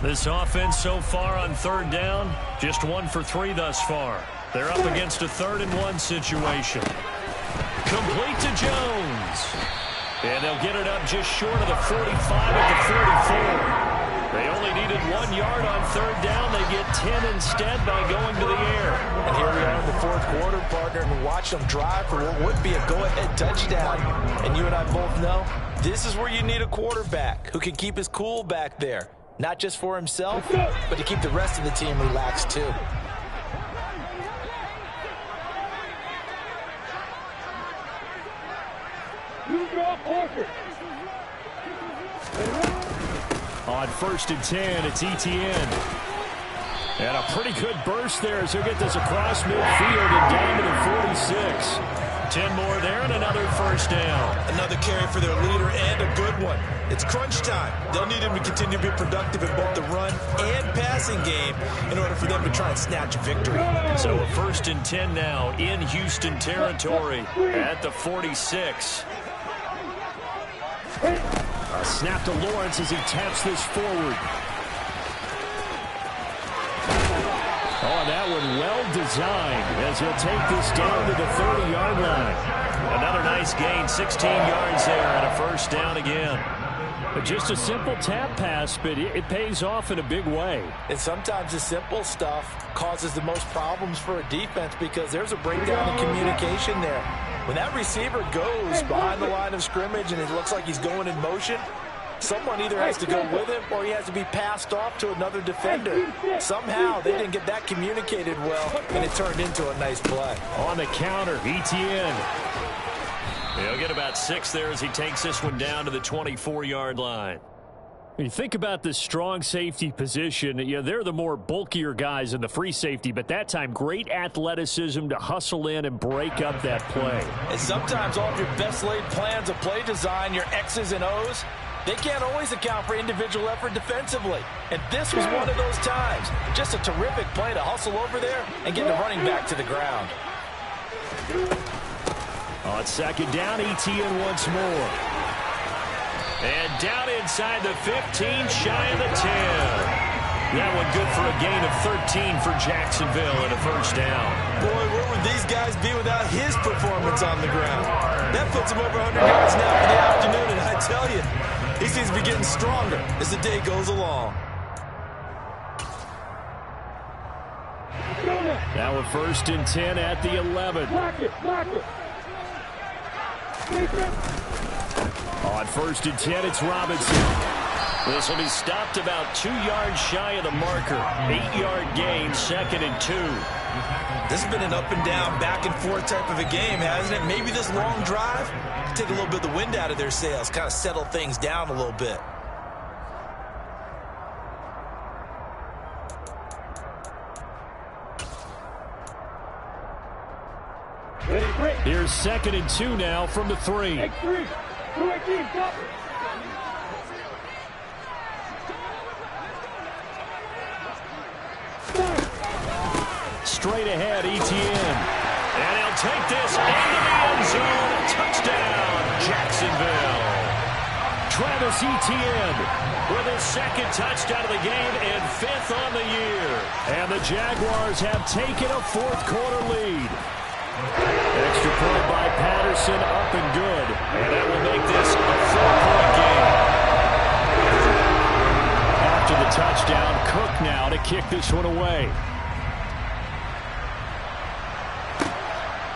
This offense so far on third down, just 1 for 3 thus far. They're up against a 3rd and 1 situation. Complete to Jones. And they'll get it up just short of the 45 at the 44. They only needed 1 yard on third down. They get 10 instead by going to the air. And here we are in the fourth quarter, partner, and watch them drive for what would be a go-ahead touchdown. And you and I both know this is where you need a quarterback who can keep his cool back there. Not just for himself, but to keep the rest of the team relaxed, too. On 1st and 10, it's Etienne. And a pretty good burst there as he'll get this across midfield and down to the 46. 10 more there and another first down. Another carry for their leader and a good one. It's crunch time. They'll need him to continue to be productive in both the run and passing game in order for them to try and snatch a victory. So a 1st and 10 now in Houston territory at the 46. A snap to Lawrence as he taps this forward. Oh, that one well designed as he'll take this down to the 30-yard line. Another nice gain, 16 yards there and a first down again. But just a simple tap pass, but it pays off in a big way. And sometimes the simple stuff causes the most problems for a defense because there's a breakdown in communication there. When that receiver goes behind the line of scrimmage and it looks like he's going in motion, someone either has to go with him or he has to be passed off to another defender. Somehow they didn't get that communicated well, and it turned into a nice play. On the counter, Etienne. He'll get about 6 there as he takes this one down to the 24-yard line. When you think about the strong safety position, they're the more bulkier guys in the free safety, but that time, great athleticism to hustle in and break up that play. And sometimes all of your best laid plans of play design, your X's and O's, they can't always account for individual effort defensively. And this was one of those times. Just a terrific play to hustle over there and get the running back to the ground. On second down, ETN once more. And down inside the 15, shy of the 10. That one good for a gain of 13 for Jacksonville and a first down. Boy, where would these guys be without his performance on the ground? That puts him over 100 yards now for the afternoon, and I tell you, he seems to be getting stronger as the day goes along. Now a first and 10 at the 11. Block it, block it. On first and 10, it's Robinson. This will be stopped about 2 yards shy of the marker. 8-yard gain, second and 2. This has been an up and down, back and forth type of a game, hasn't it? Maybe this long drive can take a little bit of the wind out of their sails, kind of settle things down a little bit. Here's second and 2 now from the 3. Take 3. 2-18, stop it. Straight ahead, ETN. And he'll take this into the end zone. Touchdown, Jacksonville. Travis Etienne with his second touchdown of the game and 5th on the year. And the Jaguars have taken a fourth-quarter lead. Extra point by Patterson, up and good. And that will make this a 4-point game. After the touchdown, Cook now to kick this one away.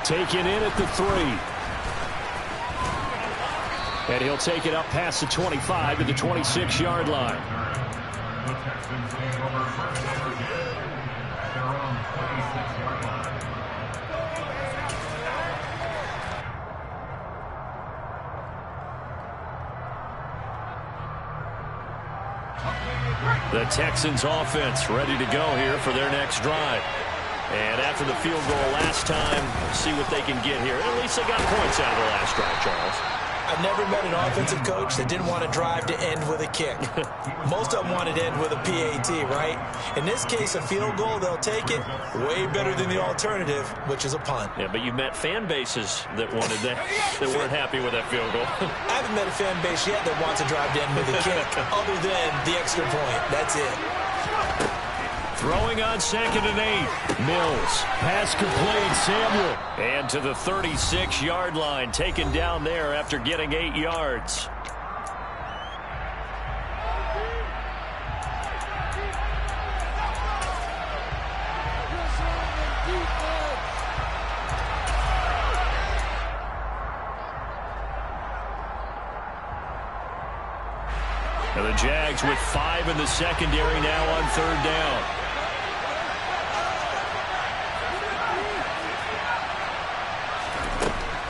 Taken in at the 3. And he'll take it up past the 25 to the 26-yard line. The Texans take over first and 10 at their own 26-yard line. The Texans offense ready to go here for their next drive. And after the field goal last time, see what they can get here. At least they got points out of the last drive, Charles. I've never met an offensive coach that didn't want to drive to end with a kick. Most of them wanted to end with a PAT, right? In this case, a field goal, they'll take it. Way better than the alternative, which is a punt. Yeah, but you've met fan bases that wanted that weren't happy with that field goal. I haven't met a fan base yet that wants to drive to end with a kick, other than the extra point. That's it. Throwing on second and 8. Mills. Pass complete. Samuel. And to the 36-yard line. Taken down there after getting 8 yards. And the Jags with 5 in the secondary now on third down.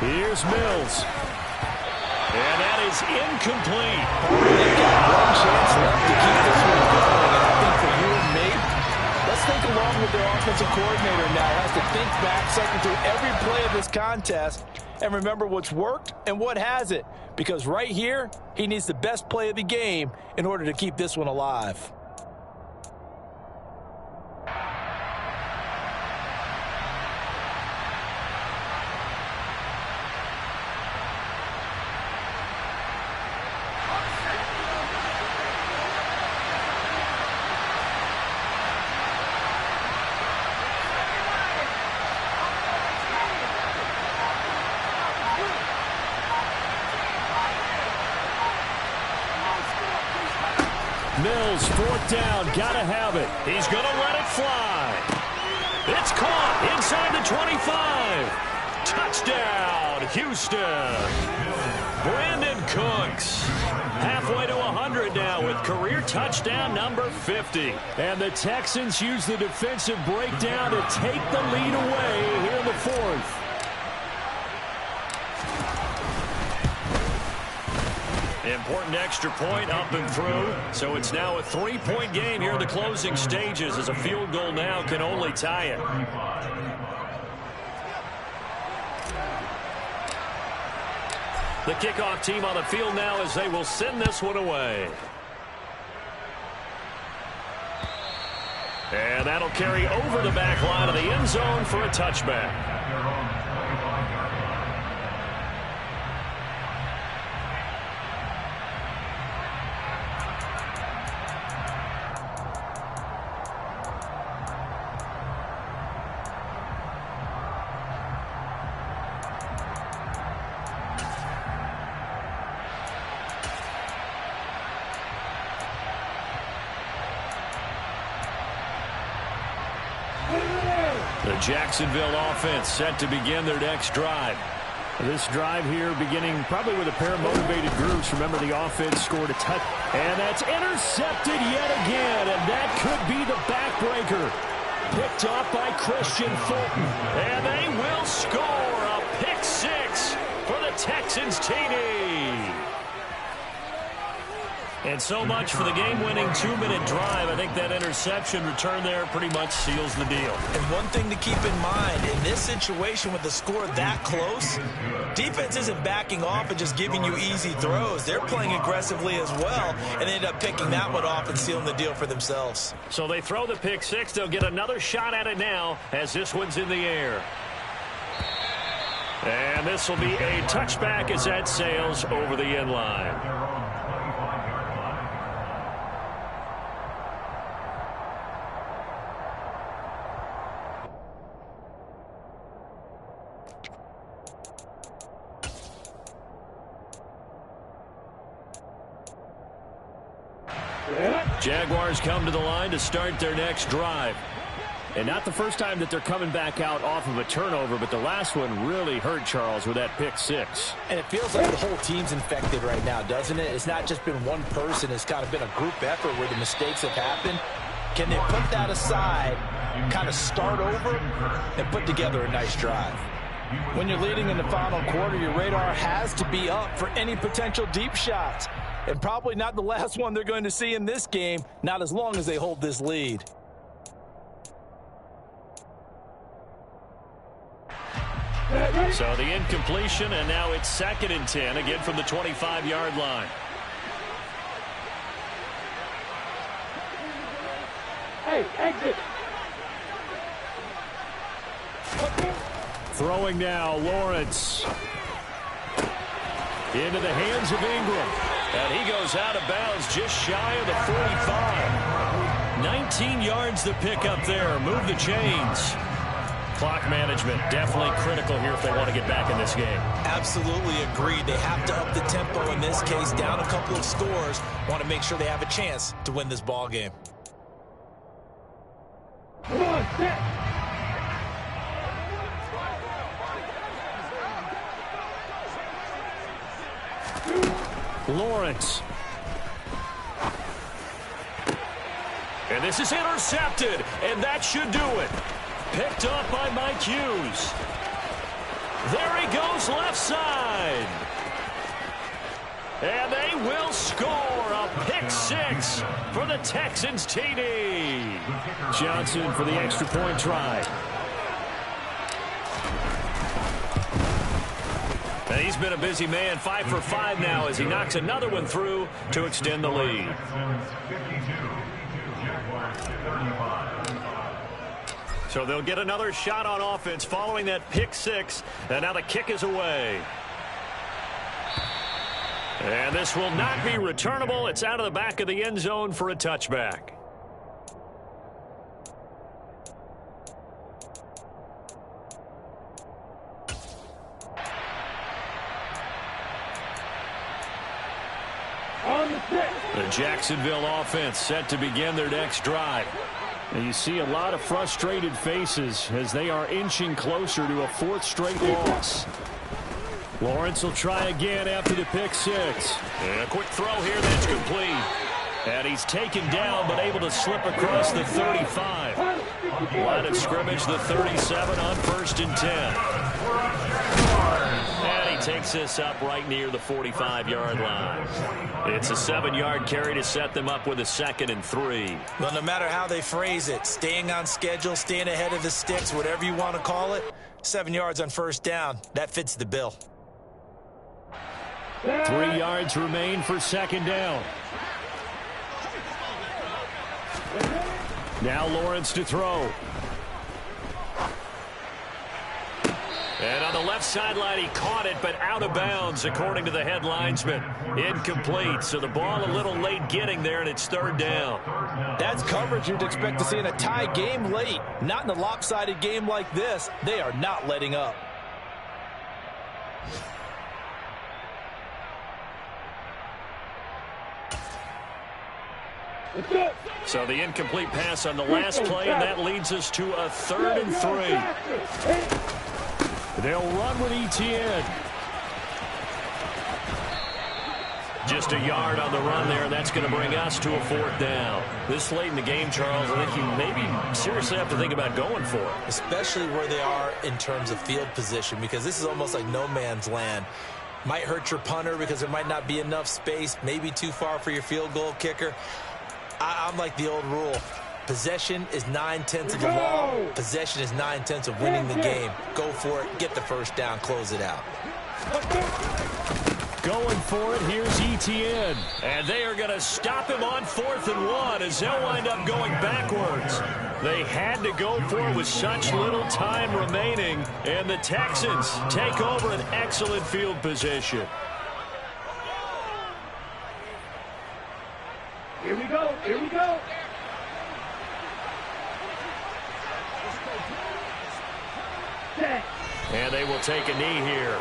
Here's Mills. And that is incomplete. They've got one chance left to keep this one going. And I think for you and me, let's think along with their offensive coordinator now. Has to think back, cycle through every play of this contest, and remember what's worked and what hasn't. Because right here, he needs the best play of the game in order to keep this one alive. Mills, fourth down, gotta have it. He's gonna let it fly. It's caught inside the 25. Touchdown, Houston. Brandon Cooks. Halfway to 100 now with career touchdown number 50. And the Texans use the defensive breakdown to take the lead away here in the fourth. Important extra point up and through. So it's now a 3-point game here in the closing stages, as a field goal now can only tie it. The kickoff team on the field now as they will send this one away. And that'll carry over the back line of the end zone for a touchback. The Jacksonville offense set to begin their next drive. This drive here beginning probably with a pair of motivated groups. Remember, the offense scored a touch. And that's intercepted yet again. And that could be the backbreaker. Picked off by Christian Fulton. And they will score a pick six for the Texans TD. And so much for the game-winning 2-minute drive. I think that interception return there pretty much seals the deal. And one thing to keep in mind, in this situation with the score that close, defense isn't backing off and just giving you easy throws. They're playing aggressively as well, and they end up picking that one off and sealing the deal for themselves. So they throw the pick six. They'll get another shot at it now as this one's in the air. And this will be a touchback as that sails over the end line. Jaguars come to the line to start their next drive. And not the first time that they're coming back out off of a turnover, but the last one really hurt Charles with that pick six. And it feels like the whole team's infected right now, doesn't it? It's not just been one person. It's kind of been a group effort where the mistakes have happened. Can they put that aside, kind of start over, and put together a nice drive? When you're leading in the final quarter, your radar has to be up for any potential deep shots. And probably not the last one they're going to see in this game, not as long as they hold this lead. So the incompletion, and now it's 2nd and 10, again from the 25-yard line. Hey, exit. Throwing now, Lawrence. Into the hands of Ingram. And he goes out of bounds just shy of the 45. 19 yards to pick up there. Move the chains. Clock management definitely critical here if they want to get back in this game. Absolutely agreed. They have to up the tempo in this case, down a couple of scores. Want to make sure they have a chance to win this ball game. Come on, set. Lawrence. And this is intercepted, and that should do it. Picked up by Mike Hughes. There he goes left side. And they will score a pick six for the Texans TD. Johnson for the extra point try. And he's been a busy man, 5 for 5 now as he knocks another one through to extend the lead. So they'll get another shot on offense following that pick six, and now the kick is away. And this will not be returnable. It's out of the back of the end zone for a touchback. The Jacksonville offense set to begin their next drive. And you see a lot of frustrated faces as they are inching closer to a 4th straight loss. Lawrence will try again after the pick six. And a quick throw here that's complete. And he's taken down but able to slip across the 35. Line of scrimmage, the 37 on 1st and 10. And he takes this up right near the 45-yard line. It's a 7-yard carry to set them up with a 2nd and 3. Well, no matter how they phrase it, staying on schedule, staying ahead of the sticks, whatever you want to call it, 7 yards on first down, that fits the bill. 3 yards remain for 2nd down. Now Lawrence to throw. And on the left sideline, he caught it, but out of bounds, according to the head linesman. Incomplete, so the ball a little late getting there, and it's 3rd down. That's coverage you'd expect to see in a tie game late. Not in a lopsided game like this. They are not letting up. So the incomplete pass on the last play, and that leads us to a 3rd and 3. They'll run with Etienne. Just a yard on the run there. That's going to bring us to a 4th down. This late in the game, Charles, I think you maybe seriously have to think about going for it. Especially where they are in terms of field position, because this is almost like no man's land. Might hurt your punter because there might not be enough space, maybe too far for your field goal kicker. I'm like the old rule. Possession is 9/10 of the law. Possession is 9/10 of winning the game. Go for it. Get the first down. Close it out. Going for it, here's Etienne. And they are going to stop him on 4th and 1 as they'll wind up going backwards. They had to go for it with such little time remaining. And the Texans take over an excellent field position. Here we go. Here we go. And they will take a knee here.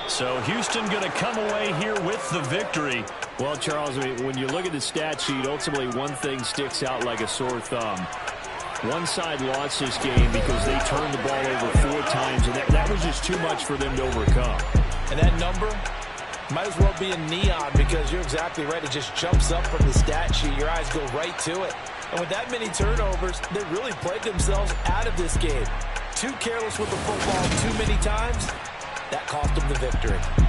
So Houston going to come away here with the victory. Well, Charles, I mean, when you look at the stat sheet, ultimately one thing sticks out like a sore thumb. One side lost this game because they turned the ball over 4 times, and that was just too much for them to overcome. And that number might as well be in neon, because you're exactly right. It just jumps up from the stat sheet. Your eyes go right to it. And with that many turnovers, they really played themselves out of this game. Too careless with the football too many times. That cost them the victory.